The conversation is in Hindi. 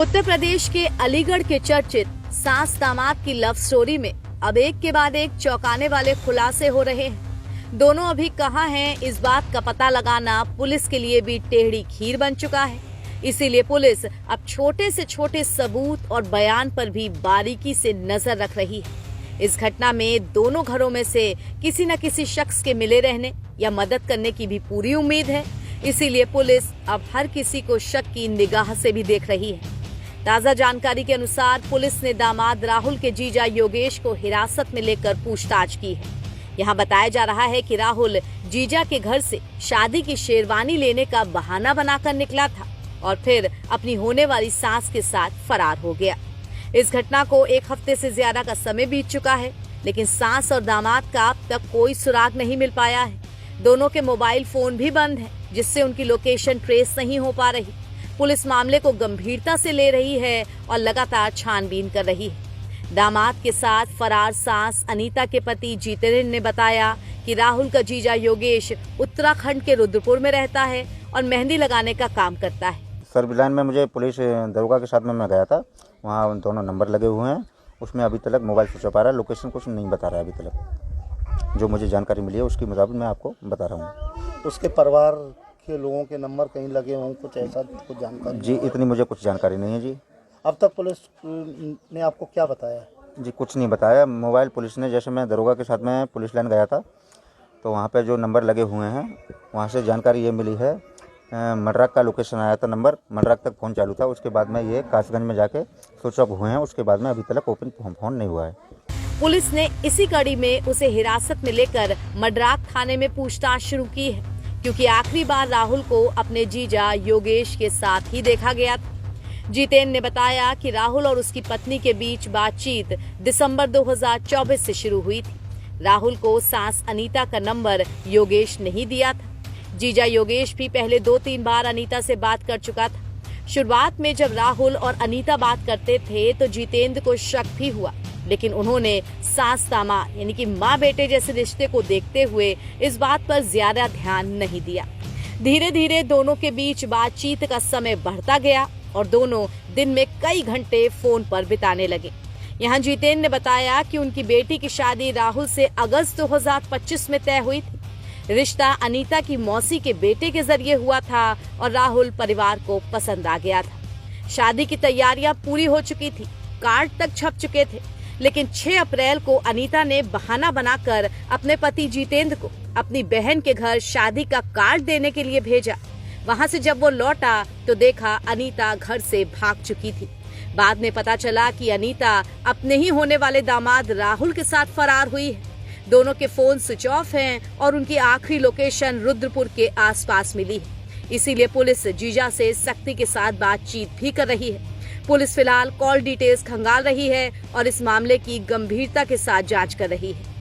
उत्तर प्रदेश के अलीगढ़ के चर्चित सास दामाद की लव स्टोरी में अब एक के बाद एक चौंकाने वाले खुलासे हो रहे हैं। दोनों अभी कहां हैं, इस बात का पता लगाना पुलिस के लिए भी टेढ़ी खीर बन चुका है। इसीलिए पुलिस अब छोटे से छोटे सबूत और बयान पर भी बारीकी से नजर रख रही है। इस घटना में दोनों घरों में से किसी न किसी शख्स के मिले रहने या मदद करने की भी पूरी उम्मीद है। इसीलिए पुलिस अब हर किसी को शक की निगाह से भी देख रही है। ताजा जानकारी के अनुसार पुलिस ने दामाद राहुल के जीजा योगेश को हिरासत में लेकर पूछताछ की है। यहाँ बताया जा रहा है कि राहुल जीजा के घर से शादी की शेरवानी लेने का बहाना बनाकर निकला था और फिर अपनी होने वाली सास के साथ फरार हो गया। इस घटना को एक हफ्ते से ज्यादा का समय बीत चुका है, लेकिन सास और दामाद का अब तक कोई सुराग नहीं मिल पाया है। दोनों के मोबाइल फोन भी बंद हैं, जिससे उनकी लोकेशन ट्रेस नहीं हो पा रही। पुलिस मामले को गंभीरता से ले रही है और लगातार छानबीन कर रही है। दामाद के साथ फरार सास अनीता के पति जितेंद्र ने बताया कि राहुल का जीजा योगेश उत्तराखंड के रुद्रपुर में रहता है और मेहंदी लगाने का काम करता है। सर्विलाइन में मुझे पुलिस दरोगा के साथ में मैं गया था, वहाँ दोनों नंबर लगे हुए हैं। उसमें अभी तक मोबाइल स्विच ऑफ आ रहा है, लोकेशन कुछ नहीं बता रहा है अभी तक। जो मुझे जानकारी मिली है उसके मुताबिक मैं आपको बता रहा हूँ। उसके परिवार के लोगों के नंबर कहीं लगे हों, कुछ ऐसा कुछ जानकारी? जी इतनी मुझे कुछ जानकारी नहीं है जी। अब तक पुलिस ने आपको क्या बताया? जी कुछ नहीं बताया। मोबाइल पुलिस ने, जैसे मैं दरोगा के साथ में पुलिस लाइन गया था तो वहाँ पे जो नंबर लगे हुए हैं वहाँ से जानकारी ये मिली है। मडराक का लोकेशन आया था, नंबर मडराक तक फ़ोन चालू था। उसके बाद में ये कासगंज में जाके स्विच ऑफ हुए हैं। उसके बाद में अभी तक ओपन फ़ोन नहीं हुआ है। पुलिस ने इसी कड़ी में उसे हिरासत में लेकर मडराक थाने में पूछताछ शुरू की है, क्योंकि आखिरी बार राहुल को अपने जीजा योगेश के साथ ही देखा गया था। जितेंद्र ने बताया कि राहुल और उसकी पत्नी के बीच बातचीत दिसंबर 2024 से शुरू हुई थी। राहुल को सास अनीता का नंबर योगेश नहीं दिया था। जीजा योगेश भी पहले 2-3 बार अनीता से बात कर चुका था। शुरुआत में जब राहुल और अनीता बात करते थे तो जितेंद्र को शक भी हुआ, लेकिन उन्होंने सास दामाद यानी कि माँ बेटे जैसे रिश्ते को देखते हुए इस बात पर ज्यादा ध्यान नहीं दिया। धीरे धीरे दोनों के बीच बातचीत का समय बढ़ता गया और दोनों दिन में कई घंटे फोन पर बिताने लगे। यहाँ जितेंद्र ने बताया कि उनकी बेटी की शादी राहुल से अगस्त 2025 में तय हुई थी। रिश्ता अनीता की मौसी के बेटे के जरिए हुआ था और राहुल परिवार को पसंद आ गया था। शादी की तैयारियां पूरी हो चुकी थी, कार्ड तक छप चुके थे, लेकिन 6 अप्रैल को अनीता ने बहाना बनाकर अपने पति जितेंद्र को अपनी बहन के घर शादी का कार्ड देने के लिए भेजा। वहां से जब वो लौटा तो देखा अनीता घर से भाग चुकी थी। बाद में पता चला कि अनीता अपने ही होने वाले दामाद राहुल के साथ फरार हुई है। दोनों के फोन स्विच ऑफ हैं और उनकी आखिरी लोकेशन रुद्रपुर के आसपास मिली है। इसीलिए पुलिस जीजा से सख्ती के साथ बातचीत भी कर रही है। पुलिस फिलहाल कॉल डिटेल्स खंगाल रही है और इस मामले की गंभीरता के साथ जांच कर रही है।